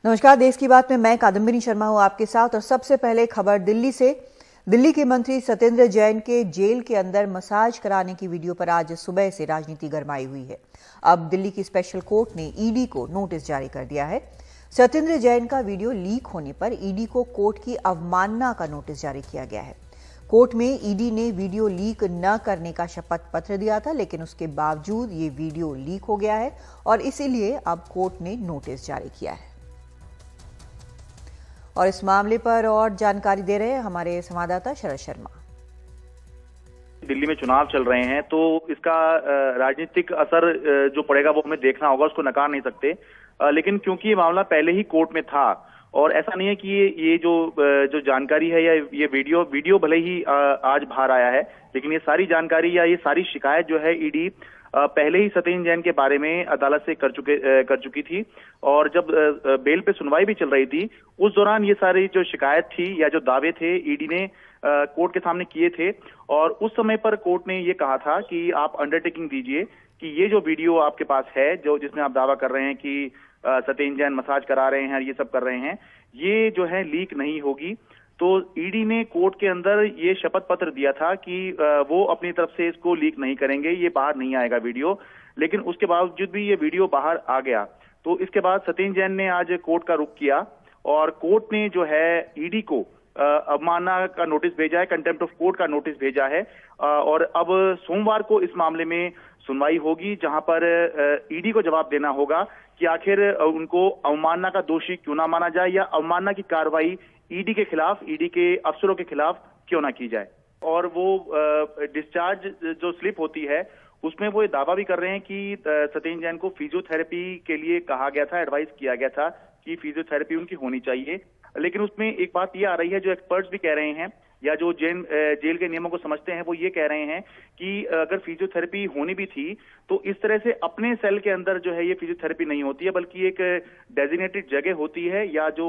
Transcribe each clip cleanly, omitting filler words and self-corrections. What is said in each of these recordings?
नमस्कार, देश की बात में मैं कादम्बिनी शर्मा हूं आपके साथ। और सबसे पहले खबर दिल्ली से। दिल्ली के मंत्री सत्येंद्र जैन के जेल के अंदर मसाज कराने की वीडियो पर आज सुबह से राजनीति गरमाई हुई है। अब दिल्ली की स्पेशल कोर्ट ने ईडी को नोटिस जारी कर दिया है। सत्येंद्र जैन का वीडियो लीक होने पर ईडी को कोर्ट की अवमानना का नोटिस जारी किया गया है। कोर्ट में ईडी ने वीडियो लीक न करने का शपथ पत्र दिया था, लेकिन उसके बावजूद ये वीडियो लीक हो गया है और इसीलिए अब कोर्ट ने नोटिस जारी किया है। और इस मामले पर और जानकारी दे रहे हैं हमारे संवाददाता शरद शर्मा। दिल्ली में चुनाव चल रहे हैं तो इसका राजनीतिक असर जो पड़ेगा वो हमें देखना होगा, उसको नकार नहीं सकते। लेकिन क्योंकि ये मामला पहले ही कोर्ट में था और ऐसा नहीं है कि ये जो जानकारी है या ये वीडियो भले ही आज बाहर आया है, लेकिन ये सारी जानकारी या ये सारी शिकायत जो है ईडी पहले ही सत्येंद्र जैन के बारे में अदालत से कर चुकी थी। और जब बेल पे सुनवाई भी चल रही थी उस दौरान ये सारी जो शिकायत थी या जो दावे थे ईडी ने कोर्ट के सामने किए थे। और उस समय पर कोर्ट ने ये कहा था कि आप अंडरटेकिंग दीजिए कि ये जो वीडियो आपके पास है जिसमें आप दावा कर रहे हैं कि सत्येंद्र जैन मसाज करा रहे हैं, ये सब कर रहे हैं, ये जो है लीक नहीं होगी। तो ईडी ने कोर्ट के अंदर ये शपथ पत्र दिया था कि वो अपनी तरफ से इसको लीक नहीं करेंगे, ये बाहर नहीं आएगा वीडियो। लेकिन उसके बावजूद भी ये वीडियो बाहर आ गया। तो इसके बाद सत्येंद्र जैन ने आज कोर्ट का रुख किया और कोर्ट ने जो है ईडी को अवमानना का नोटिस भेजा है, कंटेम्प्ट ऑफ कोर्ट का नोटिस भेजा है। और अब सोमवार को इस मामले में सुनवाई होगी, जहां पर ईडी को जवाब देना होगा कि आखिर उनको अवमानना का दोषी क्यों ना माना जाए या अवमानना की कार्रवाई ईडी के खिलाफ, ईडी के अफसरों के खिलाफ क्यों ना की जाए। और वो डिस्चार्ज जो स्लिप होती है उसमें वो ये दावा भी कर रहे हैं कि सत्येंद्र जैन को फिजियोथेरेपी के लिए कहा गया था, एडवाइस किया गया था कि फिजियोथेरेपी उनकी होनी चाहिए। लेकिन उसमें एक बात ये आ रही है, जो एक्सपर्ट्स भी कह रहे हैं या जो जेल के नियमों को समझते हैं वो ये कह रहे हैं कि अगर फिजियोथेरेपी होनी भी थी तो इस तरह से अपने सेल के अंदर जो है ये फिजियोथेरेपी नहीं होती है, बल्कि एक डेजिग्नेटेड जगह होती है या जो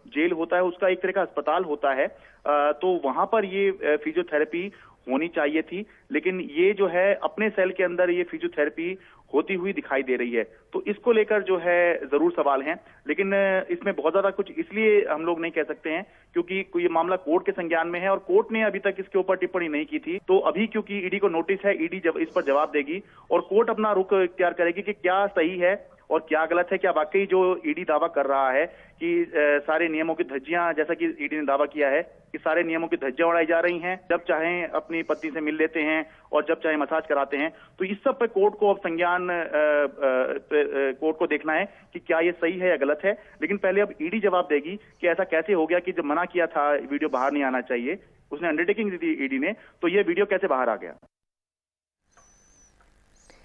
जेल होता है उसका एक तरह का अस्पताल होता है। तो वहां पर ये फिजियोथेरेपी होनी चाहिए थी। लेकिन ये जो है अपने सेल के अंदर ये फिजियोथेरेपी होती हुई दिखाई दे रही है। तो इसको लेकर जो है जरूर सवाल हैं, लेकिन इसमें बहुत ज्यादा कुछ इसलिए हम लोग नहीं कह सकते हैं क्योंकि ये मामला कोर्ट के संज्ञान में है और कोर्ट ने अभी तक इसके ऊपर टिप्पणी नहीं की थी। तो अभी क्योंकि ईडी को नोटिस है, ईडी जब इस पर जवाब देगी और कोर्ट अपना रुख इख्तियार करेगी कि क्या सही है और क्या गलत है। क्या वाकई जो ईडी दावा कर रहा है कि सारे नियमों की धज्जियां, जैसा कि ईडी ने दावा किया है कि सारे नियमों की धज्जियां उड़ाई जा रही हैं, जब चाहें अपनी पत्नी से मिल लेते हैं और जब चाहे मसाज कराते हैं। तो इस सब पे कोर्ट को अब संज्ञान कोर्ट को देखना है कि क्या ये सही है या गलत है। लेकिन पहले अब ईडी जवाब देगी कि ऐसा कैसे हो गया कि जब मना किया था वीडियो बाहर नहीं आना चाहिए, उसने अंडरटेकिंग दी थी ईडी ने, तो ये वीडियो कैसे बाहर आ गया।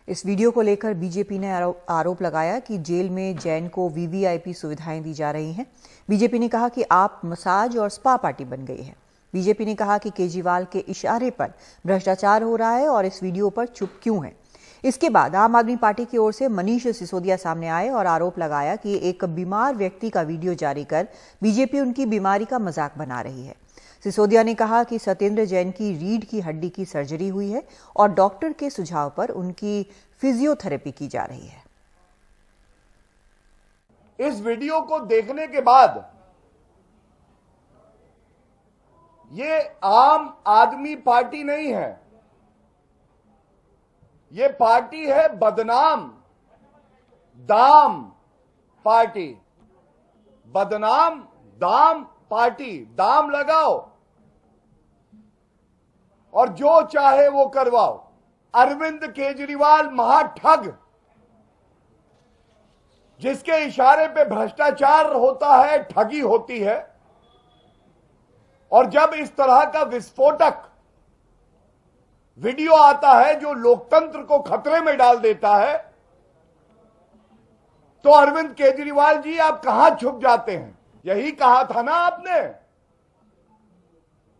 इस वीडियो को लेकर बीजेपी ने आरोप लगाया कि जेल में जैन को वीवीआईपी सुविधाएं दी जा रही हैं। बीजेपी ने कहा कि आप मसाज और स्पा पार्टी बन गई है। बीजेपी ने कहा कि केजरीवाल के इशारे पर भ्रष्टाचार हो रहा है और इस वीडियो पर चुप क्यों है। इसके बाद आम आदमी पार्टी की ओर से मनीष सिसोदिया सामने आए और आरोप लगाया कि एक बीमार व्यक्ति का वीडियो जारी कर बीजेपी उनकी बीमारी का मजाक बना रही है। सिसोदिया ने कहा कि सत्येंद्र जैन की रीढ़ की हड्डी की सर्जरी हुई है और डॉक्टर के सुझाव पर उनकी फिजियोथेरेपी की जा रही है। इस वीडियो को देखने के बाद ये आम आदमी पार्टी नहीं है, ये पार्टी है बदनाम दाम पार्टी। बदनाम दाम पार्टी, दाम लगाओ और जो चाहे वो करवाओ। अरविंद केजरीवाल महाठग, जिसके इशारे पे भ्रष्टाचार होता है, ठगी होती है। और जब इस तरह का विस्फोटक वीडियो आता है जो लोकतंत्र को खतरे में डाल देता है, तो अरविंद केजरीवाल जी आप कहां छुप जाते हैं। यही कहा था ना आपने,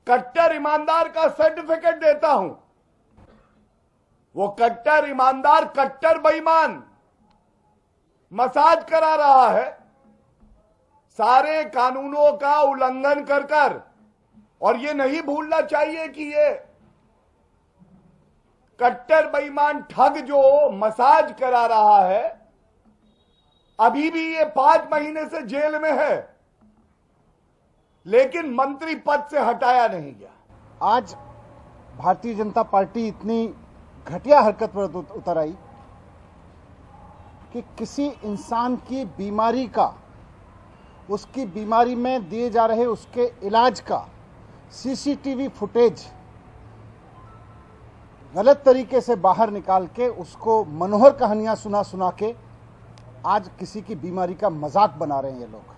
कट्टर ईमानदार का सर्टिफिकेट देता हूं। वो कट्टर ईमानदार कट्टर बेईमान मसाज करा रहा है, सारे कानूनों का उल्लंघन कर कर। और ये नहीं भूलना चाहिए कि ये कट्टर बेईमान ठग जो मसाज करा रहा है अभी भी ये 5 महीने से जेल में है, लेकिन मंत्री पद से हटाया नहीं गया। आज भारतीय जनता पार्टी इतनी घटिया हरकत पर उतर आई कि किसी इंसान की बीमारी का, उसकी बीमारी में दिए जा रहे उसके इलाज का सीसीटीवी फुटेज गलत तरीके से बाहर निकाल के उसको मनोहर कहानियां सुना के आज किसी की बीमारी का मजाक बना रहे हैं ये लोग।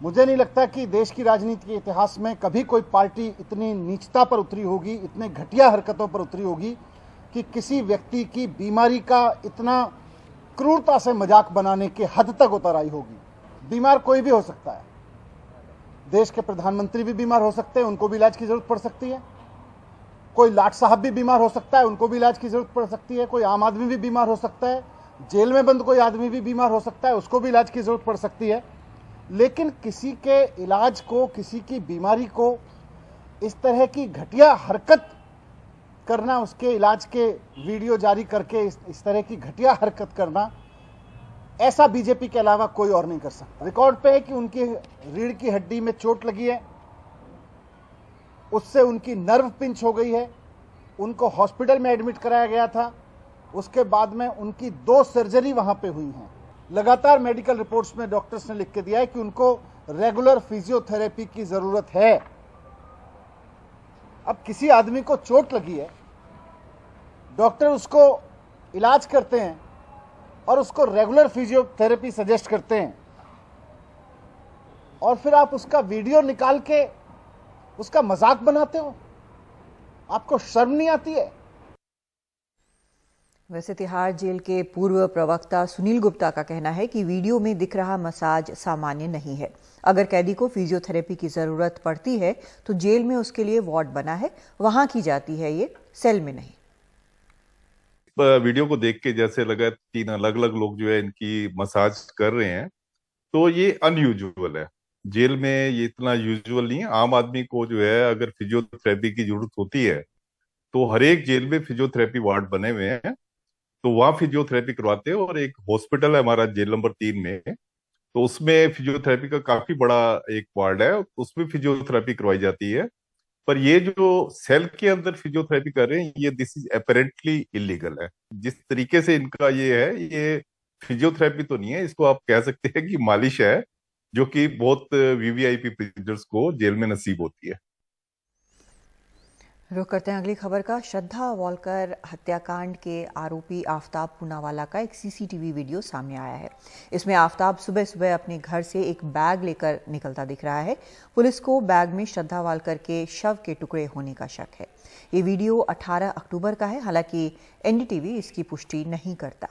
मुझे नहीं लगता कि देश की राजनीति के इतिहास में कभी कोई पार्टी इतनी नीचता पर उतरी होगी, इतने घटिया हरकतों पर उतरी होगी कि किसी व्यक्ति की बीमारी का इतना क्रूरता से मजाक बनाने के हद तक उतर आई होगी। बीमार कोई भी हो सकता है, देश के प्रधानमंत्री भी बीमार हो सकते हैं, उनको भी इलाज की जरूरत पड़ सकती है। कोई लाट साहब भी बीमार हो सकता है, उनको भी इलाज की जरूरत पड़ सकती है। कोई आम आदमी भी बीमार हो सकता है, जेल में बंद कोई आदमी भी बीमार हो सकता है, उसको भी इलाज की जरूरत पड़ सकती है। लेकिन किसी के इलाज को, किसी की बीमारी को इस तरह की घटिया हरकत करना, उसके इलाज के वीडियो जारी करके इस तरह की घटिया हरकत करना, ऐसा बीजेपी के अलावा कोई और नहीं कर सकता। रिकॉर्ड पे है कि उनकी रीढ़ की हड्डी में चोट लगी है, उससे उनकी नर्व पिंच हो गई है, उनको हॉस्पिटल में एडमिट कराया गया था, उसके बाद में उनकी 2 सर्जरी वहां पे हुई हैं। लगातार मेडिकल रिपोर्ट्स में डॉक्टर्स ने लिख के दिया है कि उनको रेगुलर फिजियोथेरेपी की जरूरत है। अब किसी आदमी को चोट लगी है, डॉक्टर उसको इलाज करते हैं और उसको रेगुलर फिजियोथेरेपी सजेस्ट करते हैं, और फिर आप उसका वीडियो निकाल के उसका मजाक बनाते हो। आपको शर्म नहीं आती है? वैसे तिहाड़ जेल के पूर्व प्रवक्ता सुनील गुप्ता का कहना है कि वीडियो में दिख रहा मसाज सामान्य नहीं है। अगर कैदी को फिजियोथेरेपी की जरूरत पड़ती है तो जेल में उसके लिए वार्ड बना है, वहां की जाती है, ये सेल में नहीं। वीडियो को देख के जैसे लगा 3 अलग अलग लोग जो है इनकी मसाज कर रहे हैं, तो ये अनयूजुअल है। जेल में ये इतना यूजुअल नहीं है। आम आदमी को जो है अगर फिजियोथेरेपी की जरूरत होती है तो हर एक जेल में फिजियोथेरेपी वार्ड बने हुए हैं, तो वहां फिजियोथेरेपी करवाते हैं। और एक हॉस्पिटल है हमारा जेल नंबर 3 में, तो उसमें फिजियोथेरेपी का काफी बड़ा एक वार्ड है, उसमें फिजियोथेरेपी करवाई जाती है। पर ये जो सेल के अंदर फिजियोथेरेपी कर रहे हैं, ये दिस इज अपेरेंटली इलीगल है। जिस तरीके से इनका ये है, ये फिजियोथेरेपी तो नहीं है, इसको आप कह सकते हैं कि मालिश है, जो कि बहुत वीवीआईपी प्रिजनर्स को जेल में नसीब होती है। रुख करते हैं अगली खबर का। श्रद्धा वालकर हत्याकांड के आरोपी आफ्ताब पूनावाला का एक सीसीटीवी वीडियो सामने आया है। इसमें आफ्ताब सुबह सुबह अपने घर से एक बैग लेकर निकलता दिख रहा है। पुलिस को बैग में श्रद्धा वालकर के शव के टुकड़े होने का शक है। ये वीडियो 18 अक्टूबर का है, हालांकि एनडीटीवी इसकी पुष्टि नहीं करता।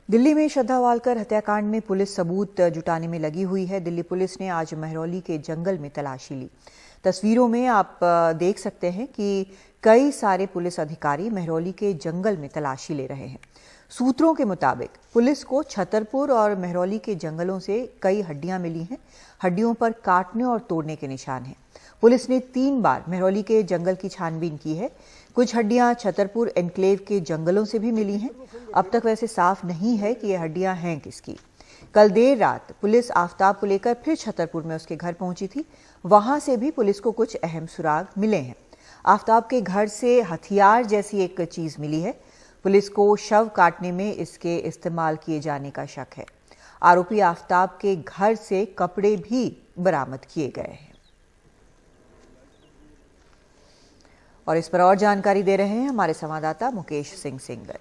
दिल्ली में श्रद्धा वालकर हत्याकांड में पुलिस सबूत जुटाने में लगी हुई है। दिल्ली पुलिस ने आज महरौली के जंगल में तलाशी ली। तस्वीरों में आप देख सकते हैं कि कई सारे पुलिस अधिकारी महरौली के जंगल में तलाशी ले रहे हैं। सूत्रों के मुताबिक पुलिस को छतरपुर और महरौली के जंगलों से कई हड्डियां मिली हैं। हड्डियों पर काटने और तोड़ने के निशान हैं। पुलिस ने 3 बार महरौली के जंगल की छानबीन की है। कुछ हड्डियां छतरपुर एनक्लेव के जंगलों से भी मिली हैं। अब तक वैसे साफ नहीं है कि ये हड्डियां हैं किसकी। कल देर रात पुलिस आफ्ताब को लेकर फिर छतरपुर में उसके घर पहुंची थी। वहां से भी पुलिस को कुछ अहम सुराग मिले हैं। आफ्ताब के घर से हथियार जैसी एक चीज मिली है। पुलिस को शव काटने में इसके इस्तेमाल किए जाने का शक है। आरोपी आफ्ताब के घर से कपड़े भी बरामद किए गए हैं। और इस पर और जानकारी दे रहे हैं हमारे संवाददाता मुकेश सिंह सेंगर।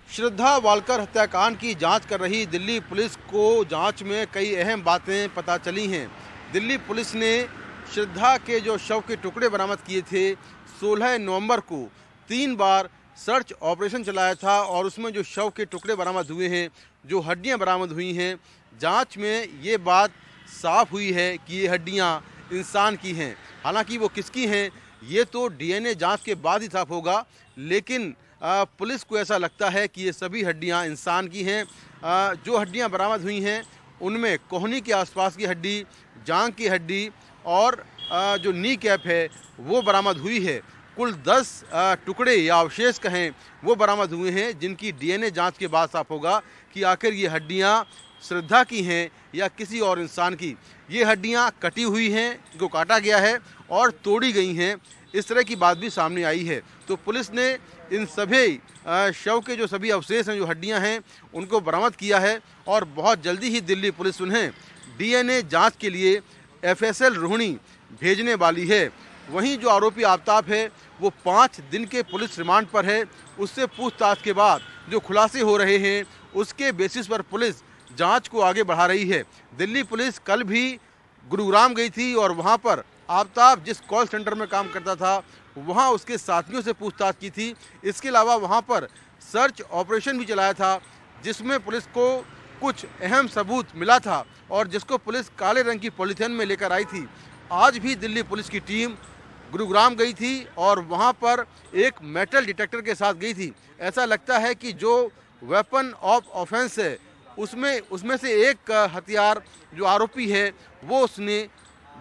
श्रद्धा वालकर हत्याकांड की जांच कर रही दिल्ली पुलिस को जांच में कई अहम बातें पता चली हैं। दिल्ली पुलिस ने श्रद्धा के जो शव के टुकड़े बरामद किए थे, 16 नवंबर को 3 बार सर्च ऑपरेशन चलाया था और उसमें जो शव के टुकड़े बरामद हुए हैं, जो हड्डियां बरामद हुई हैं, जांच में ये बात साफ हुई है कि ये हड्डियां इंसान की हैं। हालांकि वो किसकी हैं ये तो डीएनए जांच के बाद ही साफ होगा, लेकिन पुलिस को ऐसा लगता है कि ये सभी हड्डियां इंसान की हैं। जो हड्डियां बरामद हुई हैं उनमें कोहनी के आसपास की हड्डी, जांघ की हड्डी और जो नी कैप है वो बरामद हुई है। कुल 10 टुकड़े या अवशेष कहें वो बरामद हुए हैं, जिनकी डीएनए जांच के बाद साफ होगा कि आखिर ये हड्डियां श्रद्धा की हैं या किसी और इंसान की। ये हड्डियां कटी हुई हैं, इनको काटा गया है और तोड़ी गई हैं, इस तरह की बात भी सामने आई है। तो पुलिस ने इन सभी शव के जो सभी अवशेष हैं, जो हड्डियां हैं, उनको बरामद किया है और बहुत जल्दी ही दिल्ली पुलिस उन्हें डीएनए जांच के लिए एफएसएल रोहिणी भेजने वाली है। वहीं जो आरोपी आफ्ताब है वो 5 दिन के पुलिस रिमांड पर है। उससे पूछताछ के बाद जो खुलासे हो रहे हैं उसके बेसिस पर पुलिस जांच को आगे बढ़ा रही है। दिल्ली पुलिस कल भी गुरुग्राम गई थी और वहां पर आफ्ताब जिस कॉल सेंटर में काम करता था वहां उसके साथियों से पूछताछ की थी। इसके अलावा वहां पर सर्च ऑपरेशन भी चलाया था, जिसमें पुलिस को कुछ अहम सबूत मिला था और जिसको पुलिस काले रंग की पॉलीथिन में लेकर आई थी। आज भी दिल्ली पुलिस की टीम गुरुग्राम गई थी और वहां पर एक मेटल डिटेक्टर के साथ गई थी। ऐसा लगता है कि जो वेपन ऑफ ऑफेंस है उसमें से एक हथियार जो आरोपी है वो उसने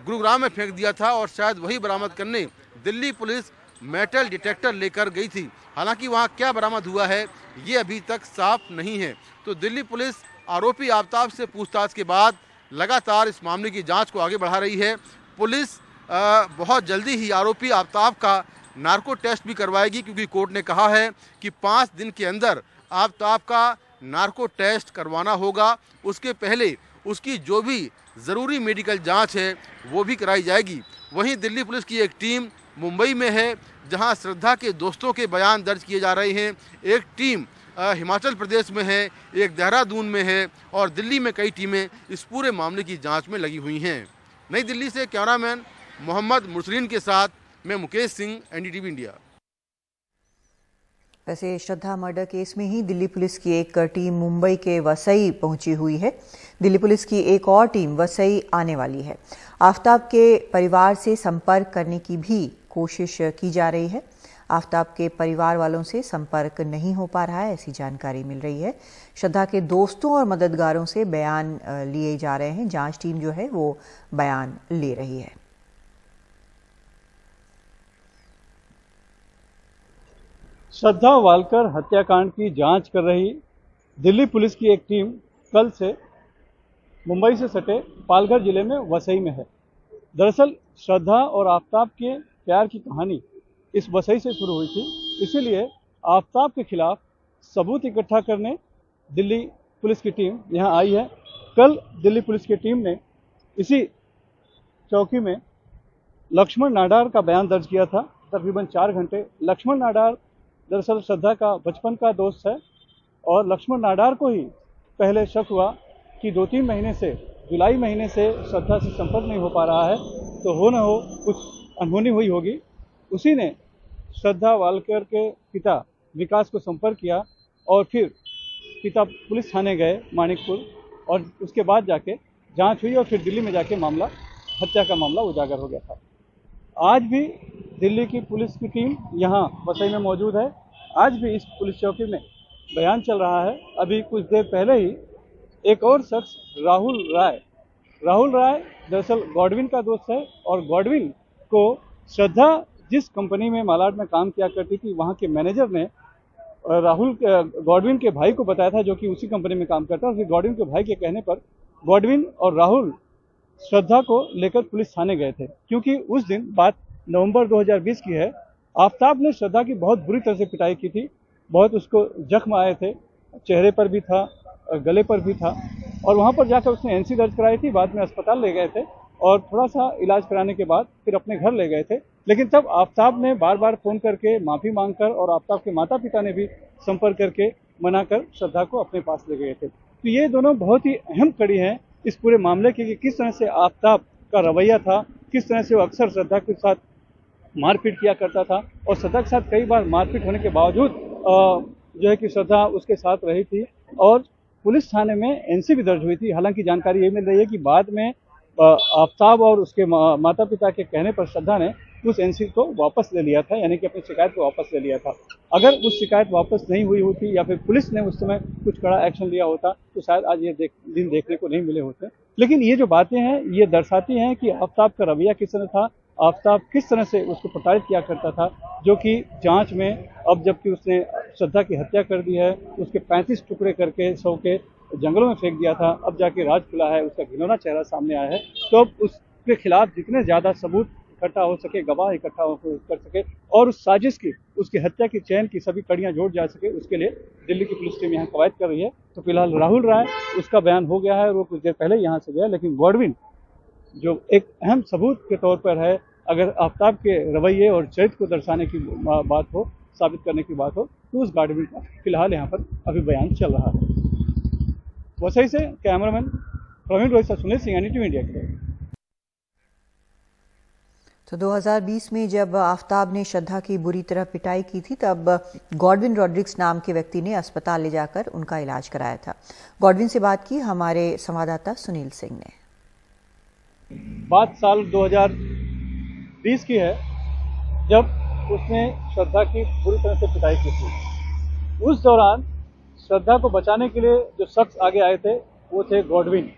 गुरुग्राम में फेंक दिया था और शायद वही बरामद करने दिल्ली पुलिस मेटल डिटेक्टर लेकर गई थी। हालांकि वहां क्या बरामद हुआ है ये अभी तक साफ नहीं है। तो दिल्ली पुलिस आरोपी आफ्ताब से पूछताछ के बाद लगातार इस मामले की जांच को आगे बढ़ा रही है। पुलिस बहुत जल्दी ही आरोपी आफ्ताब का नार्को टेस्ट भी करवाएगी, क्योंकि कोर्ट ने कहा है कि 5 दिन के अंदर आफ्ताब का नार्को टेस्ट करवाना होगा। उसके पहले उसकी जो भी ज़रूरी मेडिकल जांच है वो भी कराई जाएगी। वहीं दिल्ली पुलिस की एक टीम मुंबई में है, जहां श्रद्धा के दोस्तों के बयान दर्ज किए जा रहे हैं। एक टीम हिमाचल प्रदेश में है, एक देहरादून में है और दिल्ली में कई टीमें इस पूरे मामले की जांच में लगी हुई हैं। नई दिल्ली से कैमरामैन मोहम्मद मुरसलीन के साथ मैं मुकेश सिंह, एनडीटीवी इंडिया। वैसे श्रद्धा मर्डर केस में ही दिल्ली पुलिस की एक टीम मुंबई के वसई पहुंची हुई है। दिल्ली पुलिस की एक और टीम वसई आने वाली है। आफ्ताब के परिवार से संपर्क करने की भी कोशिश की जा रही है। आफ्ताब के परिवार वालों से संपर्क नहीं हो पा रहा है, ऐसी जानकारी मिल रही है। श्रद्धा के दोस्तों और मददगारों से बयान लिए जा रहे हैं। जांच टीम जो है वो बयान ले रही है। श्रद्धा वालकर हत्याकांड की जांच कर रही दिल्ली पुलिस की एक टीम कल से मुंबई से सटे पालघर जिले में वसई में है। दरअसल श्रद्धा और आफ्ताब के प्यार की कहानी इस वसई से शुरू हुई थी, इसीलिए आफ्ताब के खिलाफ सबूत इकट्ठा करने दिल्ली पुलिस की टीम यहां आई है। कल दिल्ली पुलिस की टीम ने इसी चौकी में लक्ष्मण नाडार का बयान दर्ज किया था, तकरीबन 4 घंटे। लक्ष्मण नाडार दरअसल श्रद्धा का बचपन का दोस्त है और लक्ष्मण नाडार को ही पहले शक हुआ कि 2-3 महीने से, जुलाई महीने से श्रद्धा से संपर्क नहीं हो पा रहा है, तो हो न हो कुछ अनहोनी हुई होगी। उसी ने श्रद्धा वालकर के पिता विकास को संपर्क किया और फिर पिता पुलिस थाने गए मानिकपुर और उसके बाद जाके जांच हुई और फिर दिल्ली में जाके मामला, हत्या का मामला उजागर हो गया था। आज भी दिल्ली की पुलिस की टीम यहाँ वसई में मौजूद है। आज भी इस पुलिस चौकी में बयान चल रहा है। अभी कुछ देर पहले ही एक और शख्स राहुल राय दरअसल गॉडविन का दोस्त है और गॉडविन को श्रद्धा जिस कंपनी में मालाड में काम किया करती थी वहाँ के मैनेजर ने गॉडविन के भाई को बताया था, जो कि उसी कंपनी में काम करता है। फिर गॉडविन के भाई के कहने पर गॉडविन और राहुल श्रद्धा को लेकर पुलिस थाने गए थे, क्योंकि उस दिन बात नवंबर 2020 की है। आफ्ताब ने श्रद्धा की बहुत बुरी तरह से पिटाई की थी, बहुत उसको जख्म आए थे, चेहरे पर भी था, गले पर भी था और वहाँ पर जाकर उसने एनसी दर्ज कराई थी। बाद में अस्पताल ले गए थे और थोड़ा सा इलाज कराने के बाद फिर अपने घर ले गए थे। लेकिन तब आफ्ताब ने बार बार फ़ोन करके माफ़ी मांगकर और आफ्ताब के माता पिता ने भी संपर्क करके मनाकर श्रद्धा को अपने पास ले गए थे। तो ये दोनों बहुत ही अहम कड़ी हैं इस पूरे मामले की कि किस तरह से आफ्ताब का रवैया था, किस तरह से वो अक्सर श्रद्धा के साथ मारपीट किया करता था और श्रद्धा के साथ कई बार मारपीट होने के बावजूद जो है कि श्रद्धा उसके साथ रही थी और पुलिस थाने में एनसी भी दर्ज हुई थी। हालांकि जानकारी ये मिल रही है कि बाद में आफ्ताब और उसके माता पिता के कहने पर श्रद्धा ने उस एनसी को वापस ले लिया था, यानी कि अपनी शिकायत को वापस ले लिया था। अगर उस शिकायत वापस नहीं हुई होती या फिर पुलिस ने उस समय कुछ कड़ा एक्शन लिया होता तो शायद आज ये दिन देखने को नहीं मिले होते। लेकिन ये जो बातें हैं ये दर्शाती हैं कि आफ्ताब का रवैया किस तरह था, आफ्ताब किस तरह से उसको प्रताड़ित किया करता था, जो कि जांच में अब जबकि उसने श्रद्धा की हत्या कर दी है, उसके 35 टुकड़े करके शव के जंगलों में फेंक दिया था, अब जाके राज खुला है, उसका घिनौना चेहरा सामने आया है, तो अब उसके खिलाफ जितने ज्यादा सबूत इकट्ठा हो सके, गवाह इकट्ठा कर सके और उस साजिश की, उसकी हत्या की चैन की सभी कड़ियां जोड़ जा सके, उसके लिए दिल्ली की पुलिस टीम यहाँ कवायद कर रही है। तो फिलहाल राहुल राय, उसका बयान हो गया है और वो कुछ देर पहले यहाँ से गया, लेकिन गॉडविन जो एक अहम सबूत के तौर पर है, अगर आफ्ताब के रवैये और चरित्र को दर्शाने की बात हो, साबित करने की बात हो, तो उस गॉडविन का फिलहाल यहाँ पर अभी बयान चल रहा है। वसई से cameraman Praveen Rohit, Sunil Singh, NDTV India के लिए। तो 2020 में जब आफ्ताब ने श्रद्धा की बुरी तरह पिटाई की थी तब गॉडविन रॉड्रिक्स नाम के व्यक्ति ने अस्पताल ले जाकर उनका इलाज कराया था। गॉडविन से बात की हमारे संवाददाता सुनील सिंह ने। बात साल 2020 की है जब उसने श्रद्धा की बुरी तरह से पिटाई की थी। उस दौरान श्रद्धा को बचाने के लिए जो शख्स आगे आए थे वो थे गॉडविन,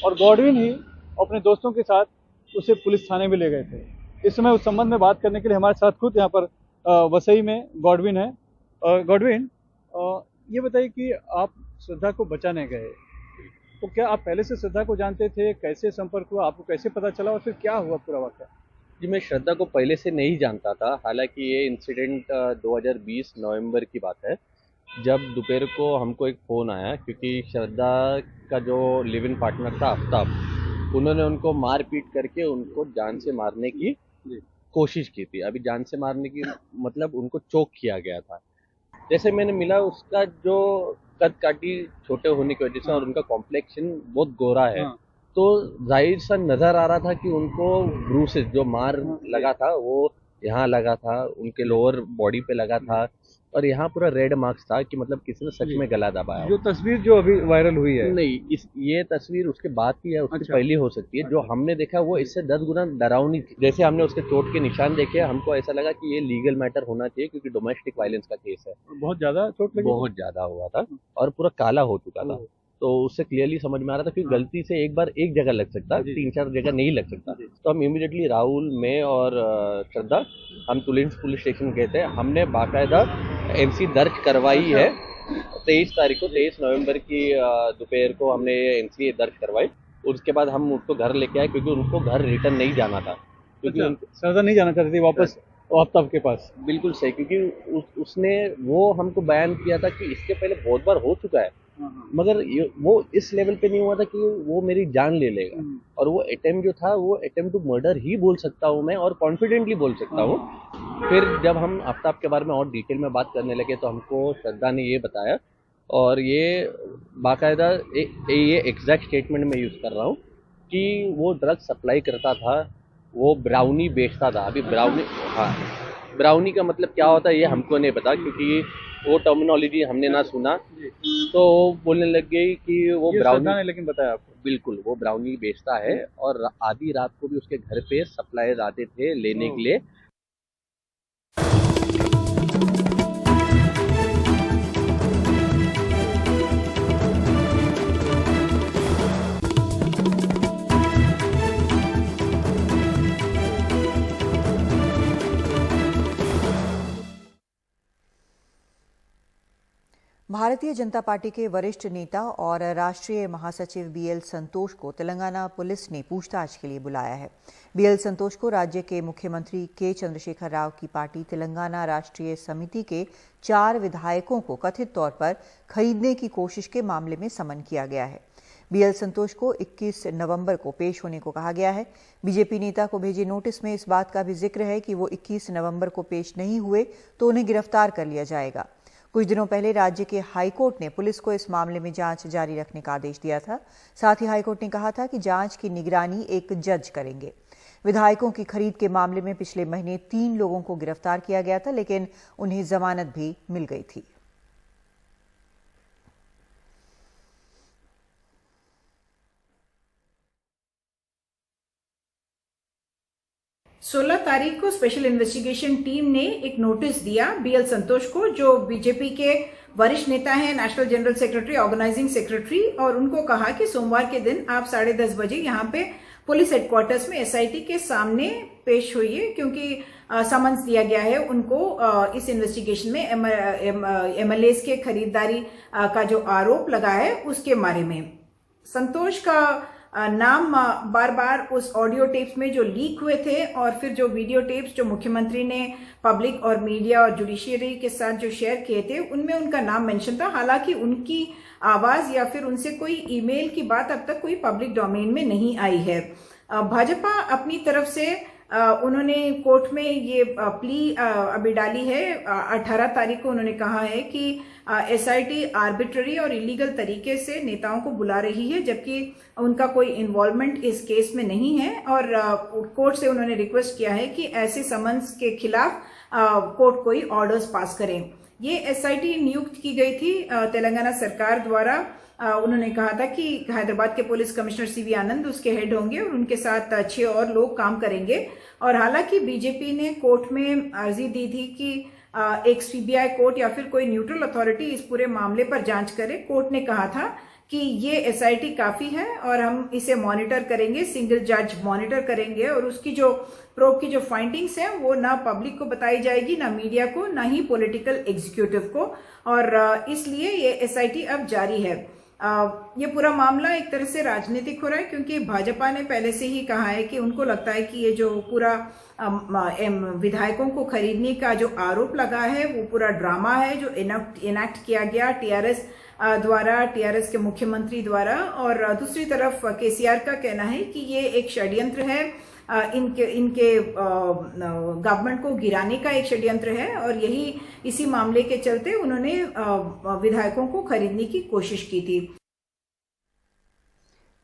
और गॉडविन ही अपने दोस्तों के साथ उसे पुलिस थाने में ले गए थे। इस समय उस संबंध में बात करने के लिए हमारे साथ खुद यहाँ पर वसई में गॉडविन है। गॉडविन, ये बताइए कि आप श्रद्धा को बचाने गए, तो क्या आप पहले से श्रद्धा को जानते थे? कैसे संपर्क हुआ, आपको कैसे पता चला और फिर क्या हुआ पूरा वाक़या? जी, मैं श्रद्धा को पहले से नहीं जानता था। हालांकि ये इंसिडेंट 2020 नवंबर की बात है, जब दोपहर को हमको एक फ़ोन आया, क्योंकि श्रद्धा का जो लिव इन पार्टनर था आफ्ताब, उन्होंने उनको मार पीट करके उनको जान से मारने की कोशिश की थी। अभी जान से मारने की मतलब उनको चोक किया गया था। जैसे मैंने मिला, उसका जो कद काठी छोटे होने की वजह से और उनका कॉम्प्लेक्शन बहुत गोरा है, तो जाहिर सा नजर आ रहा था कि उनको ब्रूसेस जो मार लगा था वो यहाँ लगा था, उनके लोअर बॉडी पे लगा था, और यहाँ पूरा रेड मार्क्स था कि मतलब किसी ने सच में गला दबाया। जो तस्वीर जो अभी वायरल हुई है, नहीं, ये तस्वीर उसके बाद की है, उसकी पहली हो सकती है। जो हमने देखा वो इससे 10 गुना डरावनी थी। जैसे हमने उसके चोट के निशान देखे, हमको ऐसा लगा कि ये लीगल मैटर होना चाहिए, क्योंकि डोमेस्टिक वायलेंस का केस है। बहुत ज्यादा चोट लगी, बहुत ज्यादा हुआ था और पूरा काला हो चुका था। तो उससे क्लियरली समझ में आ रहा था कि गलती से एक बार एक जगह लग सकता, 3-4 जगह नहीं लग सकता। तो हम इमीडिएटली राहुल, मैं और श्रद्धा, हम तुलिंस पुलिस स्टेशन गए थे। हमने बाकायदा एमसी दर्ज करवाई है। 23 नवंबर की दोपहर को हमने एमसी दर्ज करवाई। उसके बाद हम उसको घर लेके आए, क्योंकि उनको घर रिटर्न नहीं जाना था, क्योंकि श्रद्धा नहीं जाना चाहती थी वापस आफ्ताब के पास। बिल्कुल सही, क्योंकि उसने वो हमको बयान किया था कि इसके पहले बहुत बार हो चुका है, मगर वो इस लेवल पे नहीं हुआ था कि वो मेरी जान ले लेगा। और वो अटेम्प्ट जो था, वो अटेम्प्ट टू मर्डर ही बोल सकता हूँ मैं, और कॉन्फिडेंटली बोल सकता हूँ। फिर जब हम आफ्ताब के बारे में और डिटेल में बात करने लगे तो हमको श्रद्धा ने ये बताया, और ये बाकायदा ये एग्जैक्ट स्टेटमेंट में यूज़ कर रहा हूँ कि वो ड्रग सप्लाई करता था, वो ब्राउनी बेचता था। अभी ब्राउनी का मतलब क्या होता है ये हमको नहीं पता, क्योंकि वो टर्मिनोलॉजी हमने ना सुना। तो बोलने लग गई कि वो ब्राउनी ने लेकिन बताया आपको? बिल्कुल, वो ब्राउनी बेचता है, और आधी रात को भी उसके घर पे सप्लायर आते थे लेने के लिए। भारतीय जनता पार्टी के वरिष्ठ नेता और राष्ट्रीय महासचिव बीएल संतोष को तेलंगाना पुलिस ने पूछताछ के लिए बुलाया है। बीएल संतोष को राज्य के मुख्यमंत्री के चंद्रशेखर राव की पार्टी तेलंगाना राष्ट्रीय समिति के 4 विधायकों को कथित तौर पर खरीदने की कोशिश के मामले में समन किया गया है। बीएल संतोष को 21 नवंबर को पेश होने को कहा गया है। बीजेपी नेता को भेजे नोटिस में इस बात का भी जिक्र है कि वो 21 नवंबर को पेश नहीं हुए तो उन्हें गिरफ्तार कर लिया जाएगा। कुछ दिनों पहले राज्य के हाईकोर्ट ने पुलिस को इस मामले में जांच जारी रखने का आदेश दिया था। साथ ही हाईकोर्ट ने कहा था कि जांच की निगरानी एक जज करेंगे। विधायकों की खरीद के मामले में पिछले महीने 3 लोगों को गिरफ्तार किया गया था, लेकिन उन्हें जमानत भी मिल गई थी। 16 तारीख को स्पेशल इन्वेस्टिगेशन टीम ने एक नोटिस दिया BL संतोष को, जो बीजेपी के वरिष्ठ नेता हैं, national general secretary, organising secretary, और उनको कहा कि सोमवार के दिन आप 10:30 बजे यहाँ पे पुलिस हेडक्वार्टर्स में SIT के सामने पेश होइए, क्योंकि समन्स दिया गया है उनको इस इन्वेस्टिगेशन में MLAs के खरीदारी का जो आरोप लगा है उसके बारे में। संतोष का नाम बार बार उस ऑडियो टेप्स में जो लीक हुए थे और फिर जो वीडियो टेप्स जो मुख्यमंत्री ने पब्लिक और मीडिया और जुडिशियरी के साथ जो शेयर किए थे उनमें उनका नाम मेंशन था। हालांकि उनकी आवाज या फिर उनसे कोई ईमेल की बात अब तक कोई पब्लिक डोमेन में नहीं आई है। भाजपा अपनी तरफ से उन्होंने कोर्ट में ये प्ली अभी डाली है। 18 तारीख को उन्होंने कहा है कि SIT आर्बिट्ररी और इलीगल तरीके से नेताओं को बुला रही है, जबकि उनका कोई इन्वॉल्वमेंट इस केस में नहीं है। और कोर्ट से उन्होंने रिक्वेस्ट किया है कि ऐसे समन्स के खिलाफ कोर्ट कोई ऑर्डर्स पास करें। ये SIT नियुक्त की गई थी तेलंगाना सरकार द्वारा। उन्होंने कहा था कि हैदराबाद के पुलिस कमिश्नर CV आनंद उसके हेड होंगे और उनके साथ 6 और लोग काम करेंगे। और हालांकि बीजेपी ने कोर्ट में अर्जी दी थी कि एक CBI कोर्ट या फिर कोई न्यूट्रल अथॉरिटी इस पूरे मामले पर जांच करे। कोर्ट ने कहा था कि ये SIT काफी है और हम इसे मॉनिटर करेंगे, सिंगल जज मॉनिटर करेंगे, और उसकी जो प्रोब की जो फाइंडिंग्स हैं वो ना पब्लिक को बताई जाएगी, ना मीडिया को, ना ही पॉलिटिकल एग्जीक्यूटिव को। और इसलिए ये SIT अब जारी है। ये पूरा मामला एक तरह से राजनीतिक हो रहा है, क्योंकि भाजपा ने पहले से ही कहा है कि उनको लगता है कि ये जो पूरा विधायकों को खरीदने का जो आरोप लगा है वो पूरा ड्रामा है जो इनैक्ट किया गया TRS द्वारा, TRS के मुख्यमंत्री द्वारा। और दूसरी तरफ KCR का कहना है कि ये एक षड्यंत्र है, इनके गवर्नमेंट को गिराने का एक षड्यंत्र है, और यही इसी मामले के चलते उन्होंने विधायकों को खरीदने की कोशिश की थी।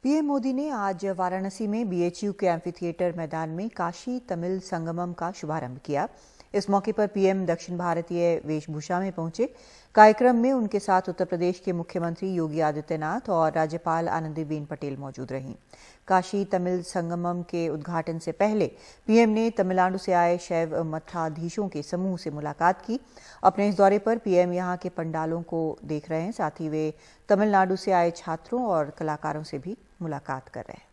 PM मोदी ने आज वाराणसी में BHU के एम्फी थिएटर मैदान में काशी तमिल संगमम का शुभारंभ किया। इस मौके पर PM दक्षिण भारतीय वेशभूषा में पहुंचे। कार्यक्रम में उनके साथ उत्तर प्रदेश के मुख्यमंत्री योगी आदित्यनाथ और राज्यपाल आनंदीबेन पटेल मौजूद रहीं। काशी तमिल संगमम के उद्घाटन से पहले PM ने तमिलनाडु से आए शैव मठाधीशों के समूह से मुलाकात की। अपने इस दौरे पर PM यहां के पंडालों को देख रहे हैं, साथ ही वे तमिलनाडु से आए छात्रों और कलाकारों से भी मुलाकात कर रहे हैं।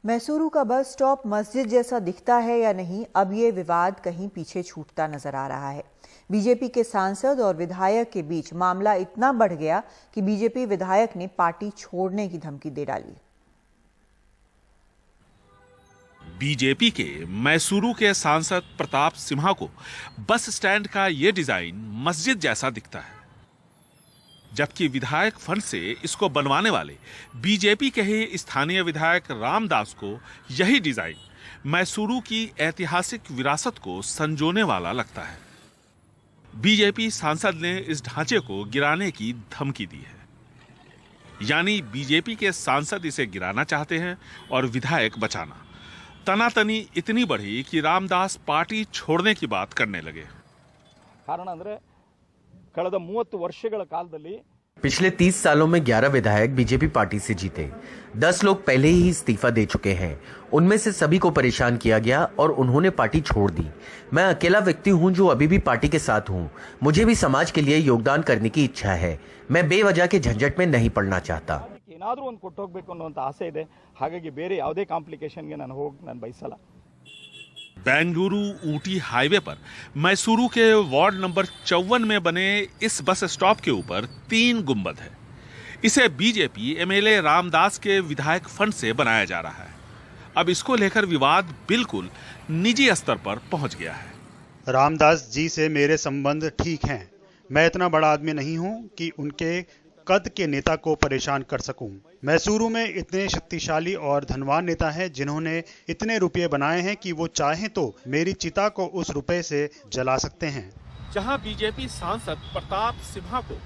मैसूरू का बस स्टॉप मस्जिद जैसा दिखता है या नहीं, अब ये विवाद कहीं पीछे छूटता नजर आ रहा है। बीजेपी के सांसद और विधायक के बीच मामला इतना बढ़ गया कि बीजेपी विधायक ने पार्टी छोड़ने की धमकी दे डाली। बीजेपी के मैसूरू के सांसद प्रताप सिम्हा को बस स्टैंड का ये डिजाइन मस्जिद जैसा दिखता है, जबकि विधायक फंड से इसको बनवाने वाले बीजेपी के ही स्थानीय विधायक रामदास को यही डिजाइन मैसूरू की ऐतिहासिक विरासत को संजोने वाला लगता है। बीजेपी सांसद ने इस ढांचे को गिराने की धमकी दी है, यानी बीजेपी के सांसद इसे गिराना चाहते हैं और विधायक बचाना। तनातनी इतनी बढ़ी कि रामदास पार्टी छोड़ने की बात करने लगे। कारण ಅಂದ್ರೆ कಳೆದ 30 ವರ್ಷಗಳ ಕಾಲದಲ್ಲಿ पिछले 30 सालों में 11 विधायक बीजेपी पार्टी से जीते। 10 लोग पहले ही इस्तीफा दे चुके हैं। उनमें से सभी को परेशान किया गया और उन्होंने पार्टी छोड़ दी। मैं अकेला व्यक्ति हूं जो अभी भी पार्टी के साथ हूं। मुझे भी समाज के लिए योगदान करने की इच्छा है। मैं बेवजह के झंझट में नहीं पड़ना चाहता। ಏನಾದರೂ ಒಂದು ಕೊಟ್ಟು ಹೋಗಬೇಕು ಅನ್ನುವಂತ ಆಸೆ ಇದೆ, ಹಾಗಾಗಿ ಬೇರೆ ಯಾವುದೇ ಕಾಂಪ್ಲಿಕೇಶನ್ಗೆ ನಾನು ಬಯಸಲ್ಲ। बेंगलुरु ऊटी हाईवे पर मैसूरू के वार्ड नंबर 54 में बने इस बस स्टॉप के ऊपर 3 गुंबद है। इसे बीजेपी MLA रामदास के विधायक फंड से बनाया जा रहा है। अब इसको लेकर विवाद बिल्कुल निजी स्तर पर पहुंच गया है। रामदास जी से मेरे संबंध ठीक हैं। मैं इतना बड़ा आदमी नहीं हूं कि उनके कद के नेता को परेशान कर सकूं। मैसूरू में इतने शक्तिशाली और धनवान नेता हैं जिन्होंने इतने रुपये बनाए हैं कि वो चाहें तो मेरी चिता को उस रुपए से जला सकते हैं। जहां बीजेपी सांसद प्रताप सिम्हा को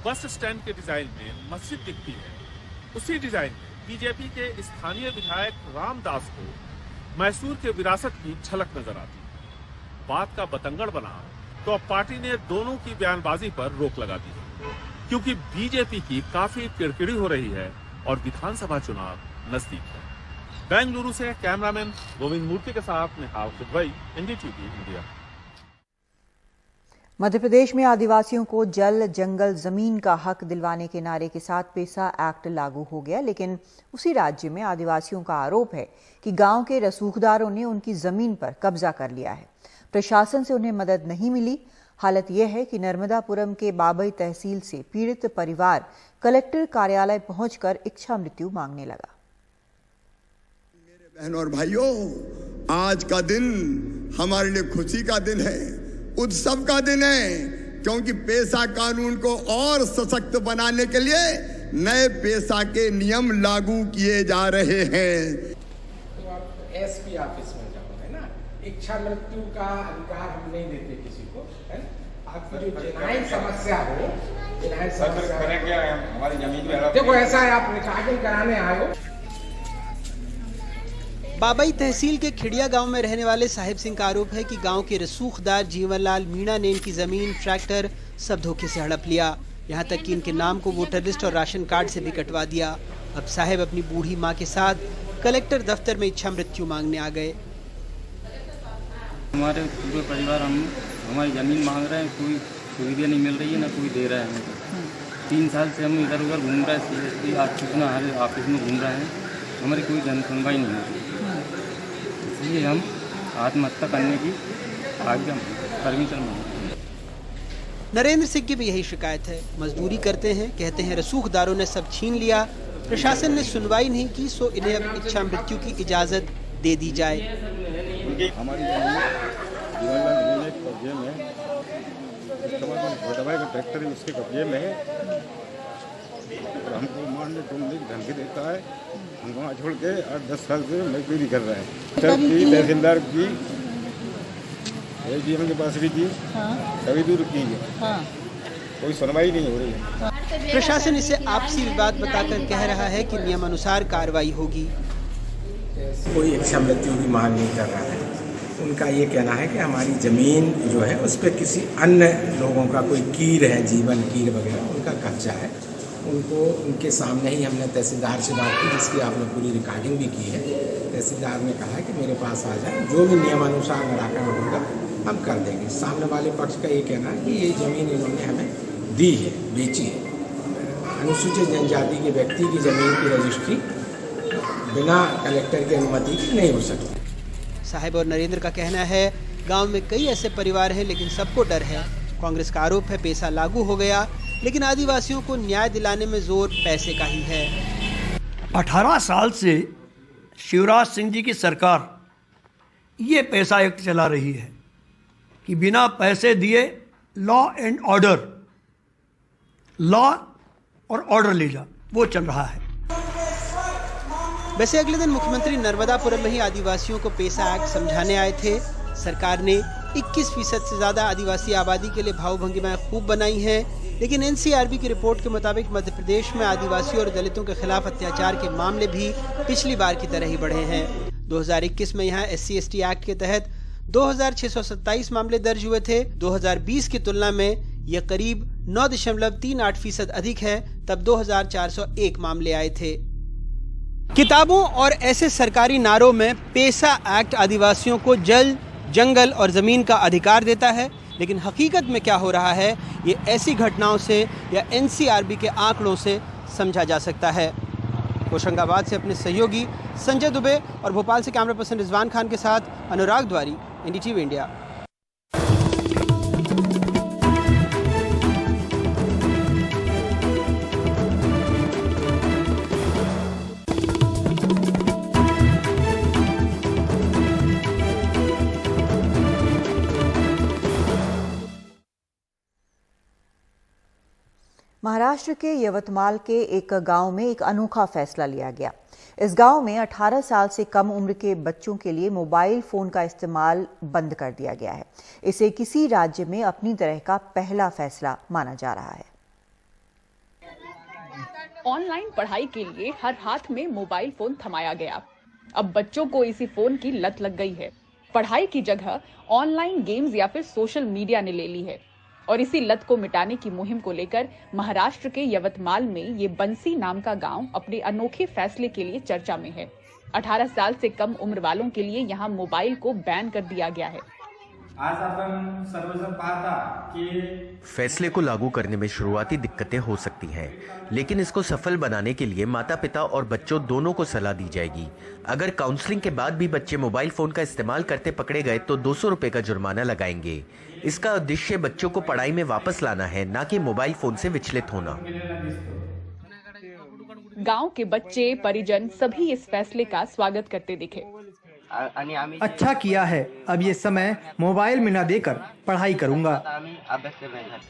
बस स्टैंड के डिजाइन में मस्जिद दिखती है, उसी डिजाइन में बीजेपी के स्थानीय विधायक रामदास को मैसूर के विरासत की झलक नजर आती है। बात का बतंगड़ बना तो अब पार्टी ने दोनों की बयानबाजी पर रोक लगा दी है, क्योंकि बीजेपी की काफी किरकिरी हो रही है और विधानसभा चुनाव नजदीक है। बेंगलुरु से कैमरामैन गोविंद मूर्ति के साथ निहाल खुदवई, एनडीटीवी इंडिया। मध्य प्रदेश में आदिवासियों को जल, जंगल, जमीन का हक दिलवाने के नारे के साथ पेसा एक्ट लागू हो गया, लेकिन उसी राज्य में आदिवासियों का आरोप है कि गांव के रसूखदारों ने उनकी जमीन पर कब्जा कर लिया है। प्रशासन से उन्हें मदद नहीं मिली। हालत यह है कि नर्मदापुरम के बाबई तहसील से पीड़ित परिवार कलेक्टर कार्यालय पहुंचकर इच्छा मृत्यु मांगने लगा। मेरे बहनों और भाइयों, आज का दिन हमारे लिए खुशी का दिन है, उत्सव का दिन है, क्योंकि पेशा कानून को और सशक्त बनाने के लिए नए पेशा के नियम लागू किए जा रहे हैं। तो आप एसपी ऑफिस में जाओगे ना, इच्छा मृत्यु का अधिकार हम नहीं देते किसी को, है? आपकी जो जेनाइन समस्या हो, जेनाइन समस्या हमारी जमीन में देखो ऐसा है, आप रिकॉर्डिंग कराने आए हो। बाबई तहसील के खिड़िया गांव में रहने वाले साहिब सिंह का आरोप है कि गांव के रसूखदार जीवनलाल मीणा ने इनकी जमीन, ट्रैक्टर सब धोखे से हड़प लिया। यहां तक कि इनके नाम को वोटर लिस्ट और राशन कार्ड से भी कटवा दिया। अब साहिब अपनी बूढ़ी मां के साथ कलेक्टर दफ्तर में इच्छा मृत्यु मांगने आ गए। हमारे पूरे परिवार हमारी जमीन मांग रहे हैं, कोई सुविधा नहीं मिल रही है, ना कोई दे रहा है हमको। 3 साल से हम इधर उधर घूम रहे हैं, CSP हर ऑफिस में घूम रहे हैं, हमारी कोई जन सुनवाई नहीं होती। इसलिए हम आत्महत्या करने की आज्ञा परमिशन मांगते हैं। नरेंद्र सिंह की भी यही शिकायत है। मजदूरी करते हैं, कहते हैं रसूखदारों ने सब छीन लिया, प्रशासन ने सुनवाई नहीं की, सो इन्हें अब इच्छा मृत्यु की इजाजत दे दी जाए। हमारी कब्जे में ट्रैक्टर उसके कब्जे में है और हमको मारने ढूंढने की धमकी देता है। हम वहाँ छोड़ के 8-10 साल से मजदूरी कर रहे हैं। तहसीलदार की SDM के पास भी की, सभी दूर की है, कोई सुनवाई नहीं हो रही है। प्रशासन इसे आपसी विवाद बताकर कह रहा है कि नियमानुसार कार्रवाई होगी। कोई इच्छा मृत्यु की मांग नहीं कर रहा है। उनका ये कहना है कि हमारी ज़मीन जो है उस पर किसी अन्य लोगों का कोई कीर है, जीवन कीर वगैरह, उनका कब्जा है। उनको उनके सामने ही हमने तहसीलदार से बात की, जिसकी आपने पूरी रिकॉर्डिंग भी की है। तहसीलदार ने कहा कि मेरे पास आ जाए, जो भी नियमानुसार निराकरण होगा हम कर देंगे। सामने वाले पक्ष का ये कहना है कि ये ज़मीन इन्होंने हमें दी है, बेची है। अनुसूचित जनजाति के व्यक्ति की ज़मीन की रजिस्ट्री बिना कलेक्टर की अनुमति की नहीं हो सकती। साहिब और नरेंद्र का कहना है गांव में कई ऐसे परिवार हैं, लेकिन सबको डर है। कांग्रेस का आरोप है पेशा लागू हो गया, लेकिन आदिवासियों को न्याय दिलाने में जोर पैसे का ही है। 18 साल से शिवराज सिंह जी की सरकार ये पैसा एक्ट चला रही है कि बिना पैसे दिए लॉ एंड ऑर्डर, लॉ और ऑर्डर ले जा, वो चल रहा है। वैसे अगले दिन मुख्यमंत्री नर्मदापुरम में ही आदिवासियों को पेशा एक्ट समझाने आए थे। सरकार ने 21% से ज्यादा आदिवासी आबादी के लिए भाव भंगिमाएं खूब बनाई हैं, लेकिन NCRB की रिपोर्ट के मुताबिक मध्य प्रदेश में आदिवासियों और दलितों के खिलाफ अत्याचार के मामले भी पिछली बार की तरह ही बढ़े हैं। 2021 में यहाँ SC/ST एक्ट के तहत 2627 मामले दर्ज हुए थे। 2020 की तुलना में यह करीब 9.38% अधिक है। तब 2401 मामले आए थे। किताबों और ऐसे सरकारी नारों में पेशा एक्ट आदिवासियों को जल, जंगल और जमीन का अधिकार देता है, लेकिन हकीकत में क्या हो रहा है ये ऐसी घटनाओं से या NCRB के आंकड़ों से समझा जा सकता है। होशंगाबाद से अपने सहयोगी संजय दुबे और भोपाल से कैमरा पर्सन रिजवान खान के साथ अनुराग द्वारी, NDTV इंडिया। महाराष्ट्र के यवतमाल के एक गांव में एक अनोखा फैसला लिया गया। इस गांव में 18 साल से कम उम्र के बच्चों के लिए मोबाइल फोन का इस्तेमाल बंद कर दिया गया है। इसे किसी राज्य में अपनी तरह का पहला फैसला माना जा रहा है। ऑनलाइन पढ़ाई के लिए हर हाथ में मोबाइल फोन थमाया गया। अब बच्चों को इसी फोन की लत लग गई है। पढ़ाई की जगह ऑनलाइन गेम्स या फिर सोशल मीडिया ने ले ली है। और इसी लत को मिटाने की मुहिम को लेकर महाराष्ट्र के यवतमाल में ये बंसी नाम का गांव अपने अनोखे फैसले के लिए चर्चा में है। 18 साल से कम उम्र वालों के लिए यहाँ मोबाइल को बैन कर दिया गया है। आज आपण सर्वजण पाहता कि फैसले को लागू करने में शुरुआती दिक्कतें हो सकती हैं, लेकिन इसको सफल बनाने के लिए माता पिता और बच्चों दोनों को सलाह दी जाएगी। अगर काउंसलिंग के बाद भी बच्चे मोबाइल फोन का इस्तेमाल करते पकड़े गए तो 200 रुपए का जुर्माना लगाएंगे। इसका उद्देश्य बच्चों को पढ़ाई में वापस लाना है, न कि मोबाइल फोन से विचलित होना। गांव के बच्चे, परिजन सभी इस फैसले का स्वागत करते दिखे। अच्छा किया है, अब ये समय मोबाइल में न देकर पढ़ाई करूंगा।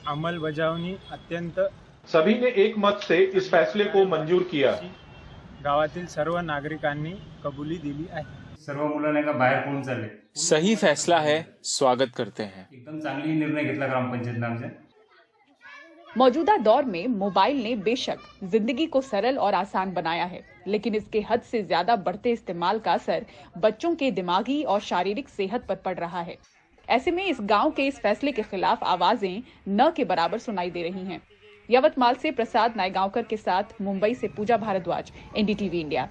अंमलबजावणी अत्यंत सभी ने एक मत से इस फैसले को मंजूर किया। गावातील सर्व नागरिकांनी कबुली दिली आहे। सर्व मुलांना का बाहेर फोन चालले। सही फैसला है, स्वागत करते हैं। एकदम चांगली निर्णय घेतला ग्रामपंचायत नामचे। मौजूदा दौर में मोबाइल ने बेशक जिंदगी को सरल और आसान बनाया है, लेकिन इसके हद से ज्यादा बढ़ते इस्तेमाल का असर बच्चों के दिमागी और शारीरिक सेहत पर पड़ रहा है। ऐसे में इस गांव के इस फैसले के खिलाफ आवाजें न के बराबर सुनाई दे रही हैं। यवतमाल से प्रसाद नायगांवकर के साथ मुंबई से पूजा भारद्वाज, NDTV इंडिया।